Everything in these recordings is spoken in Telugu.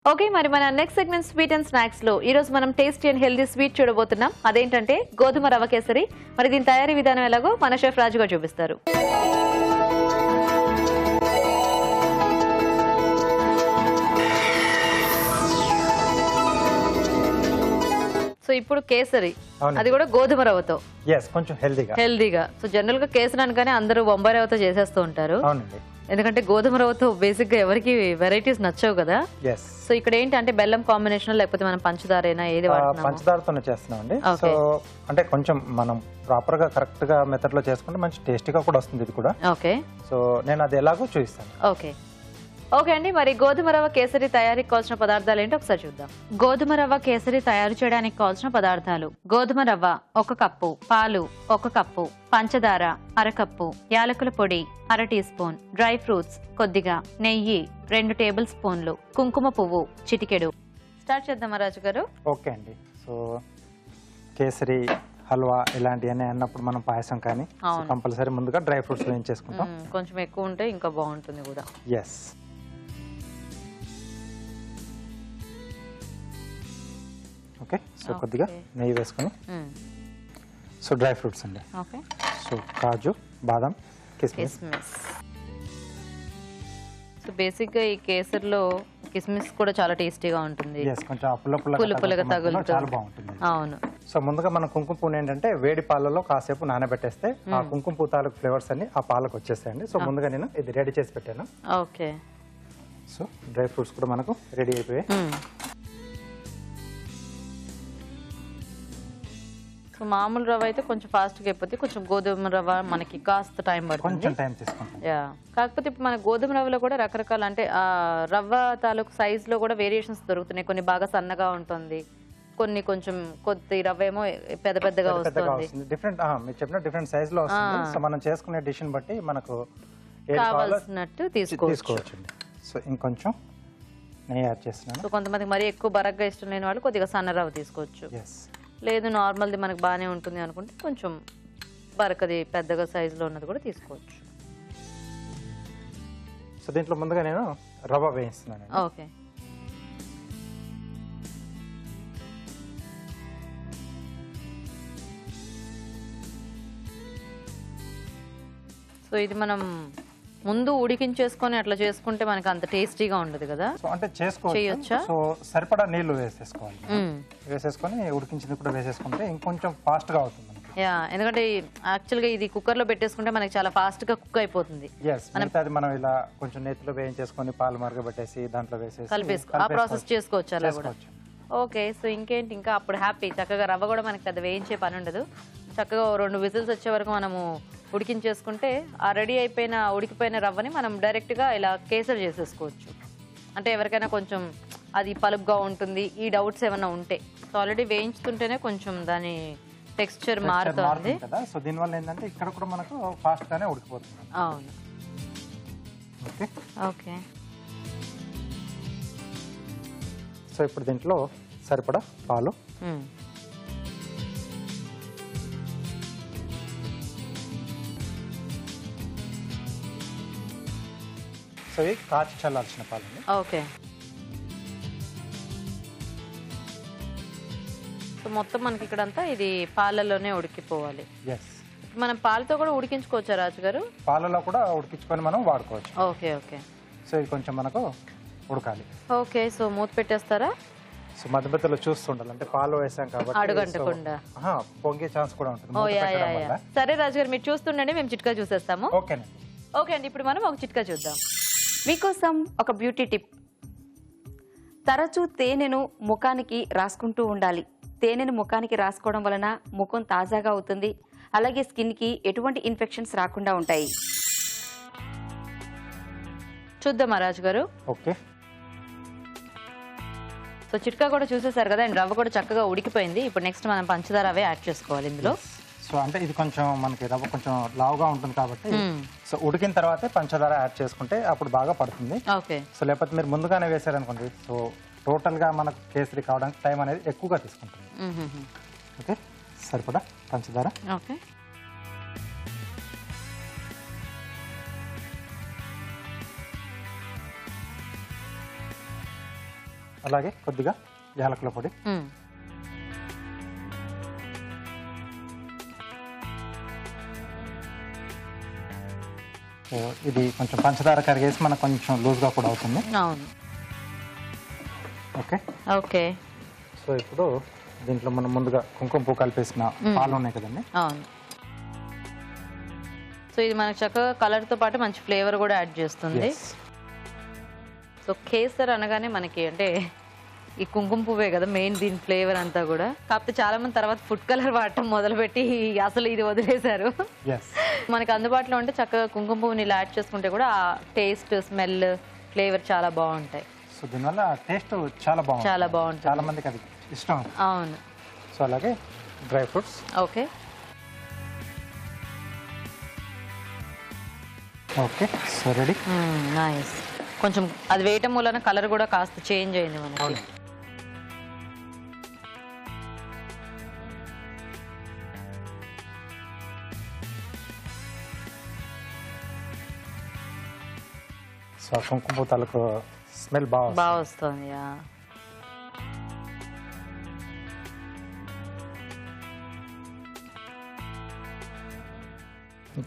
ఓకే, మరి మన next segment sweet and snacks లో ఈ రోజు మనం టేస్టీ అండ్ హెల్దీ స్వీట్ చూడబోతున్నాం. అదేంటంటే గోధుమ రవ్వ కేసరి. మరి దీని తయారీ విధానం ఎలాగో మన షెఫ్ రాజు గారు చూపిస్తారు. సో ఇప్పుడు కేసరి, అది కూడా గోధుమ రవ్వతో, కొంచెం హెల్దీగా. సో జనరల్ గా కేసరి అనగానే అందరూ బొంబాయి రవ్వతో చేసేస్తూ ఉంటారు. ఎందుకంటే గోధుమ రవ్వతో బేసిక్ గా ఎవరికి వెరైటీస్ నచ్చవు కదా. సో ఇక్కడ ఏంటంటే బెల్లం కాంబినేషన్ లేకపోతే మనం పంచదారేనా ఏది వాడుతున్నాం? పంచదారతోనే చేస్తున్నాం అండి. సో అంటే కొంచెం మనం ప్రాపర్ గా కరెక్ట్ గా మెథడ్ లో చేసుకుంటే మంచి టేస్టీగా కూడా వస్తుంది ఇది కూడా. ఓకే, సో నేను అది ఎలాగో చూపిస్తాను. ఓకే అండి, మరి గోధుమ రవ్వ కేసరి తయారీకి కావాల్సిన పదార్థాలు ఏంటో ఒకసారి చూద్దాం. గోధుమ రవ్వ కేసరి తయారు చేయడానికి కావాల్సిన పదార్థాలు: గోధుమ రవ్వ 1 కప్పు, పాలు 1 కప్పు, పంచదార 1/2 కప్పు, యాలకుల పొడి 1/2 టీ స్పూన్, డ్రై ఫ్రూట్స్ కొద్దిగా, నెయ్యి 2 టేబుల్ స్పూన్లు, కుంకుమ పువ్వు చిటికెడు. స్టార్ట్ చేద్దామా రాజు గారు? ఓకే అండి. సో కేసరి, హల్వా ఇలాంటివన్నీ అన్నప్పుడు మనం పాయసం కానీ కంపల్సరీ ముందుగా డ్రై ఫ్రూట్స్ వేయించేసుకుంటాం. కొంచెం ఎక్కువ ఉంటే ఇంకా బాగుంటుంది కూడా. ఓకే, సో కొద్దిగా నెయ్యి వేసుకొని, సో డ్రై ఫ్రూట్స్ అండి. సో కాజు, బాదం, కిస్మిస్. సో బేసిక్ గా ఈ కేసరిలో కిస్మిస్ కూడా చాలా టేస్టీగా ఉంటుంది. కొంచెం పుల్లగా తగులుతుంది, చాలా బాగుంటుంది. అవును. సో ముందుగా మన కుంకుమ పువ్వు ఏంటంటే వేడి పాలలో కాసేపు నానబెట్టేస్తే ఆ కుంకుమ పువ్వు తాలూకు ఫ్లేవర్స్ అన్ని ఆ పాలకు వచ్చేస్తాయండి. సో ముందుగా నేను ఇది రెడీ చేసి పెట్టాను. ఓకే, సో డ్రై ఫ్రూట్స్ కూడా మనకు రెడీ అయిపోయాయి. సో మామూలు రవ్వ అయితే కొంచెం ఫాస్ట్ గా అయిపోతుంది, కొంచెం గోధుమ రవ్వ మనకి కాస్త టైం పడుతుంది, కొంచెం టైం తీసుకుంటాం. కాకపోతే ఇప్పుడు మన గోధుమ రవ్వలో కూడా రకరకాల అంటే రవ్వ తాలూకు సైజ్ లో కూడా వేరియేషన్స్ దొరుకుతున్నాయి. కొన్ని బాగా సన్నగా ఉంటుంది, కొన్ని కొంచెం కొద్ది రవ్వ ఏమో పెద్ద పెద్దగా వస్తుంది. డిఫరెంట్ మీరు చెప్పిన డిఫరెంట్ సైజ్ లో వస్తుంది. సో మనం చేసుకునే డిష్ ని బట్టి మనకు కావాల్సినట్టు తీసుకోవచ్చు. సో ఇంకొంచెం నెయ్యి యాడ్ చేస్తున్నాను. సో కొంతమందికి మరీ ఎక్కువ బరగ్గా ఇష్టం లేని వాళ్ళు కొద్దిగా సన్న రవ్వ తీసుకోవచ్చు. లేదు నార్మల్ది మనకు బాగానే ఉంటుంది అనుకుంటే కొంచెం బరకది పెద్దగా సైజులో ఉన్నది కూడా తీసుకోవచ్చు. సో దీంట్లో ముందుగా నేను రవ్వ వేయిస్తున్నాను. ఓకే, సో ఇది మనం ముందు ఉడికించేసుకొని అట్లా చేసుకుంటే మనకి అంత టేస్టీగా ఉండదు కదా. అంటే చేసుకోవచ్చు. సో సరిపడా నీళ్లు వేసేసుకొని ఉడికించింది కూడా వేసేసుకుంటే ఇంకొంచెం ఫాస్ట్ గా అవుతుంది. ఎందుకంటే యాక్చువల్ గా ఇది కుక్కర్ లో పెట్టేసుకుంటే మనకి చాలా ఫాస్ట్ గా కుక్ అయిపోతుంది. మనం ఇలా కొంచెం నేతిలో వేయించేసుకొని పాలు మరగబెట్టేసి దాంట్లో వేసేసి కలిపేసుకో, ఆ ప్రాసెస్ చేసుకోవచ్చు అలా కూడా. ఓకే, సో ఇంకేంటి, ఇంకా అప్పుడు హ్యాపీ. చక్కగా రవ్వ కూడా మనకి పెద్ద వేయించే పని ఉండదు. చక్కగా 2 విజిల్స్ వచ్చే వరకు మనము ఉడికించేసుకుంటే ఆ రెడీ అయిపోయిన ఉడికిపోయిన రవ్వని మనం డైరెక్ట్గా ఇలా కేసరి చేసేసుకోవచ్చు. అంటే ఎవరికైనా కొంచెం అది పలుపుగా ఉంటుంది ఈ డౌట్స్ ఏమైనా ఉంటే, సో ఆల్రెడీ వేయించుతుంటేనే కొంచెం దాని టెక్స్చర్ మారుతుంది. సో దీనివల్ల ఏంటంటే ఇక్కడ కూడా మనకు ఫాస్ట్ గానే ఉడికిపోతుంది. అవును. ఓకే, సో ఇప్పుడు దీంట్లో సరిపడా పాలు, సో ఇవి కాచి చల్లాల్సిన పాలండి. ఓకే, సో మొత్తం మనకి ఇక్కడంతా ఇది పాలలోనే ఉడికిపోవాలి. మనం పాలతో కూడా ఉడికించుకోవచ్చా రాజు గారు? పాలలో కూడా ఉడికించుకొని మనం వాడుకోవచ్చు. ఓకే ఓకే, సో ఇది కొంచెం మనకు ఉడకాలి. ఓకే, సో మూత పెట్టేస్తారా? సో మధ్య మధ్యలో చూస్తుండాలి, అంటే పాలు వేసాం కాబట్టి అడుగంటకుండా పొంగే ఛాన్స్ కూడా ఉంటుంది. సరే రాజు గారు, మీరు చూస్తుండండి, మేము చిట్కా చూసేస్తాము. ఓకేనండి. ఓకే అండి, ఇప్పుడు మనం ఒక చిట్కా చూద్దాం. మీకోసం ఒక బ్యూటీ టిప్. తరచూ తేనెను ముఖానికి రాసుకుంటూ ఉండాలి. తేనెను ముఖానికి రాసుకోవడం వలన ముఖం తాజాగా అవుతుంది, అలాగే స్కిన్కి ఎటువంటి ఇన్ఫెక్షన్స్ రాకుండా ఉంటాయి. చూద్దామా రాజు గారు? ఓకే, సో చిట్కా కూడా చూసేసారు కదా, రవ్వ కూడా చక్కగా ఉడికిపోయింది. ఇప్పుడు నెక్స్ట్ మనం పంచదార అవే యాడ్ చేసుకోవాలి ఇందులో. సో అంటే ఇది కొంచెం మనకి రవ్వ కొంచెం లావుగా ఉంటుంది కాబట్టి సో ఉడికిన తర్వాతే పంచదార యాడ్ చేసుకుంటే అప్పుడు బాగా పడుతుంది. ఓకే, సో లేకపోతే మీరు ముందుగానే వేసారనుకోండి, సో టోటల్ గా మనకు కేసరి కావడానికి టైం అనేది ఎక్కువగా తీసుకుంటుంది. ఓకే, సరిపడా పంచదార. ఓకే, అలాగే కొద్దిగా యాలకుల పొడి, సో ఇది కొంచెం పంచదార కరిగేసి మనకు కొంచెం లూజ్గా కూడా అవుతుంది. అవును. Okay okay. సో ఇప్పుడు దీంట్లో మనం ముందుగా కుంకుమ పువ్వు కలిపేసిన పాలు ఉన్నాయి కదండి. అవును. సో ఇది మనకు చక్కగా కలర్తో పాటు మంచి ఫ్లేవర్ కూడా యాడ్ చేస్తుంది. సో కేసర్ అనగానే మనకి అంటే ఈ కుంకుమ పువ్వే కదా మెయిన్ దీని ఫ్లేవర్ అంతా కూడా. కాకపోతే చాలా మంది తర్వాత ఫుడ్ కలర్ వాడటం మొదలుపెట్టి అసలు ఇది వదిలేశారు. మనకి అందుబాటులో ఉంటే చక్కగా కుంకుమ పువ్వుని ఇలా యాడ్ చేసుకుంటే కూడా ఆ టేస్ట్, స్మెల్, ఫ్లేవర్ చాలా బాగుంటాయి. సో దీనివల్ల టేస్ట్ చాలా బాగుంటుంది. చాలా బాగుంటుంది. చాలా మందికి అది ఇష్టం. అవును. సో అలాగే dry fruits. Okay. Okay so ready. Nice. కొంచెం అది వేయటం వలన కలర్ కూడా కాస్త చేంజ్ అయింది మనకి. సో కుంకుమ పువ్వు తాలూకు స్మెల్ బాగా వస్తుంది.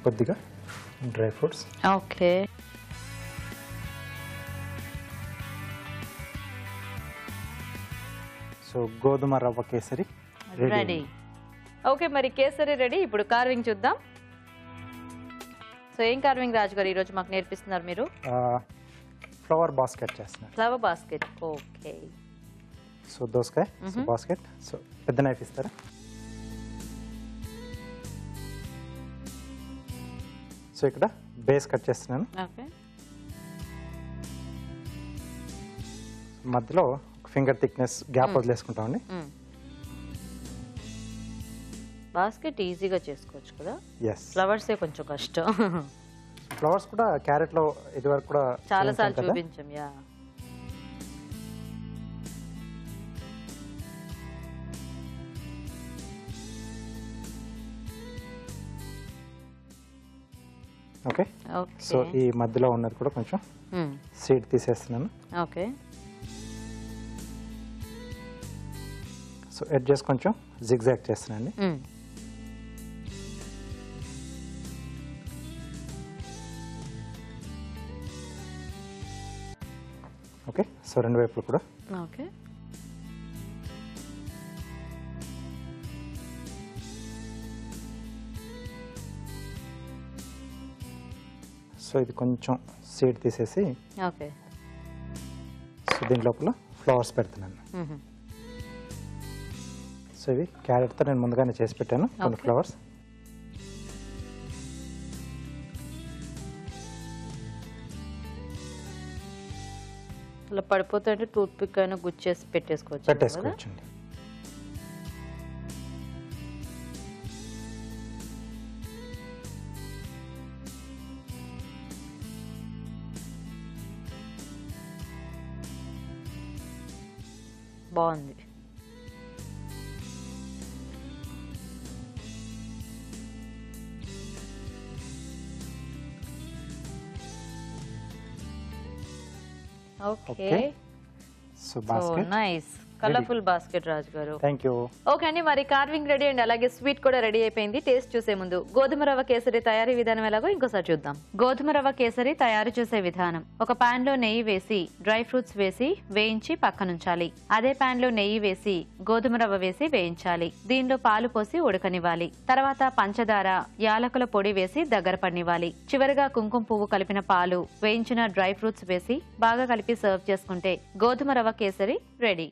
కొద్దిగా డ్రై ఫ్రూట్స్. ఓకే. సో గోధుమ రవ్వ కేసరి రెడీ. ఓకే, మరి కేసరి రెడీ. ఇప్పుడు కార్వింగ్ చూద్దాం. సో ఏం కార్వింగ్ రాజు గారు ఈరోజు మాకు నేర్పిస్తున్నారు మీరు? ఫ్లవర్ బాస్కెట్ చేస్తున్నారు. Flower basket. ఓకే. సో దోసకాయ బాస్కెట్. సో పెద్ద నైఫ్ ఇస్తారా? సో ఇక్కడ బేస్ కట్ చేస్తున్నాను. ఓకే. మధ్యలో ఫింగర్ థిక్నెస్ గ్యాప్ వదిలేసుకుంటామండి. బాస్కెట్ ఈజీగా చేసుకోవచ్చు కదా. ఎస్. ఫ్లవర్సే కొంచెం కష్టం. ఫ్లవర్స్ కూడా క్యారెట్ లో ఇది వరకు కూడా చాలా సార్లు చూపించాం. యా. ఓకే. సో ఈ మధ్యలో ఉన్నది కూడా కొంచెం సీడ్ తీసేస్తున్నాను. ఓకే. సో ఎడ్జెస్ కొంచెం జిగ్జాగ్ చేస్తున్నానండి. ఓకే. సో రెండు వైపులు కూడా. ఓకే. సో ఇది కొంచెం సీడ్ తీసేసి ఓకే. సో దీని లోపల ఫ్లవర్స్ పెడుతున్నాను. సో ఇవి క్యారెట్తో నేను ముందుగానే చేసి పెట్టాను కొన్ని ఫ్లవర్స్. అలా పడిపోతుంటే టూత్ పిక్ అయినా గుచ్చేసి పెట్టేసుకోవచ్చండి. బాగుంది. Okay. So basket nice. Colourful basket Raju garu. Thank you. Okay అండి, మరి కార్వింగ్ రెడీ అండి, అలాగే స్వీట్ కూడా రెడీ అయిపోయింది. టేస్ట్ చూసే ముందు గోధుమ రవ్వ కేసరి తయారీ విధానం ఎలాగో ఇంకోసారి చూద్దాం. గోధుమ రవ్వ కేసరి తయారు చేసే విధానం: ఒక పాన్ లో నెయ్యి వేసి డ్రై ఫ్రూట్స్ వేసి వేయించి పక్కనుంచాలి. అదే పాన్ లో నెయ్యి వేసి గోధుమ రవ్వ వేసి వేయించాలి. దీనిలో పాలు పోసి ఉడకనివ్వాలి. తర్వాత పంచదార, యాలకుల పొడి వేసి దగ్గర పడినివ్వాలి. చివరిగా కుంకుమ పువ్వు కలిపిన పాలు, వేయించిన డ్రై ఫ్రూట్స్ వేసి బాగా కలిపి సర్వ్ చేసుకుంటే గోధుమ రవ్వ కేసరి రెడీ.